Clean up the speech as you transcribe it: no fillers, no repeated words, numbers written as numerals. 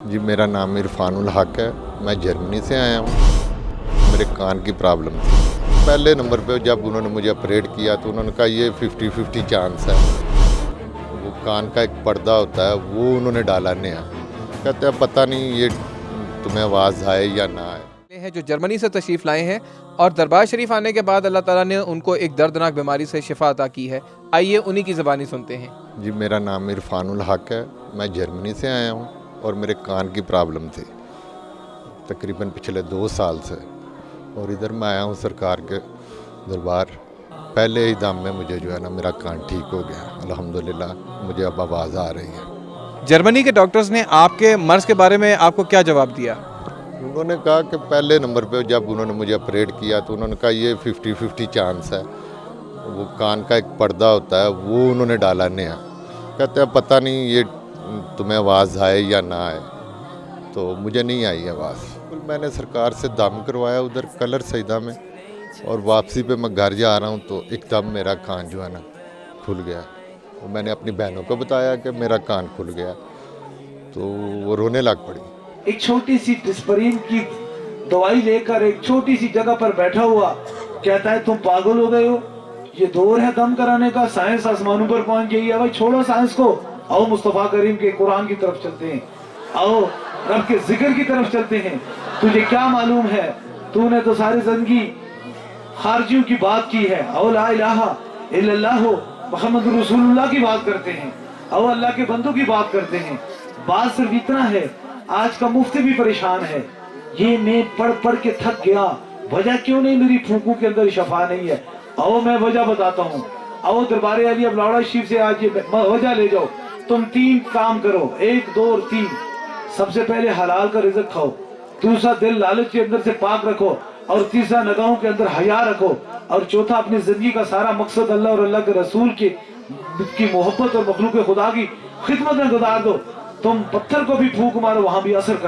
जी मेरा नाम इरफान उल हक है। मैं जर्मनी से आया हूँ। मेरे कान की प्रॉब्लम थी। पहले नंबर पे जब उन्होंने मुझे ऑपरेट किया तो उन्होंने कहा ये 50-50 चांस है। वो कान का एक पर्दा होता है वो उन्होंने डाला नया। कहते हैं पता नहीं ये तुम्हें आवाज़ आए या ना आए। हैं जो जर्मनी से तशरीफ़ लाए हैं और दरबार शरीफ आने के बाद अल्लाह ताला ने उनको एक दर्दनाक बीमारी से शिफा अता की है। आइए उन्हीं की ज़बानी सुनते हैं। जी मेरा नाम इरफान उल हक है। मैं जर्मनी से आया हूँ और मेरे कान की प्रॉब्लम थी तकरीबन पिछले 2 साल से, और इधर मैं आया हूँ सरकार के दरबार। पहले ही दम में मुझे जो है ना मेरा कान ठीक हो गया अल्हम्दुलिल्लाह। मुझे अब आवाज़ आ रही है। जर्मनी के डॉक्टर्स ने आपके मर्ज़ के बारे में आपको क्या जवाब दिया? उन्होंने कहा कि पहले नंबर पे जब उन्होंने मुझे ऑपरेट किया तो उन्होंने कहा ये 50-50 चांस है। वो कान का एक पर्दा होता है वो उन्होंने डाला नया। कहते हैं पता नहीं ये तुम्हें आवाज़ आए या ना आए। तो मुझे नहीं आई आवाज़। मैंने सरकार से दम करवाया उधर कलर सईदा में, और वापसी पे मैं घर जा रहा हूँ तो एकदम मेरा कान जो है ना खुल गया। तो मैंने अपनी बहनों को बताया कि मेरा कान खुल गया, तो वो रोने लग पड़ी। एक छोटी सी डिस्परीन की दवाई लेकर एक छोटी सी जगह पर बैठा हुआ कहता है तुम पागल हो गए हो, ये दौर है दम कराने का, साइंस आसमानों पर पहुंच गई है। भाई छोड़ो साइंस को, आओ मुस्तफा करीम के कुरान की तरफ चलते हैं, आओ रब के जिक्र की तरफ चलते हैं। तुझे क्या मालूम है, तूने तो सारी जिंदगी खारजियों की बात की है। आओ ला इलाहा इल्लल्लाह मुहम्मद रसूलुल्लाह की बात करते हैं, आओ अल्लाह के बंदों की बात करते हैं। बात सिर्फ इतना है, आज का मुफ्ती भी परेशान है, ये मैं पढ़ पढ़ के थक गया, वजह क्यों नहीं मेरी फूंकों के अंदर शफा नहीं है। आओ मैं वजह बताता हूँ, आओ दरबार अली अबलाड़ा शरीफ से आज ये वजह ले जाओ। तुम 3 काम करो, 1 2 और 3। सबसे पहले हलाल का रिज़्क़ खाओ, दूसरा दिल लालच के अंदर से पाक रखो, और तीसरा निगाहों के अंदर हया रखो, और चौथा अपनी जिंदगी का सारा मकसद अल्लाह और अल्लाह के रसूल की मोहब्बत और मखलूक खुदा की खिदमत में गुजार दो। तुम पत्थर को भी फूंक मारो वहां भी असर कर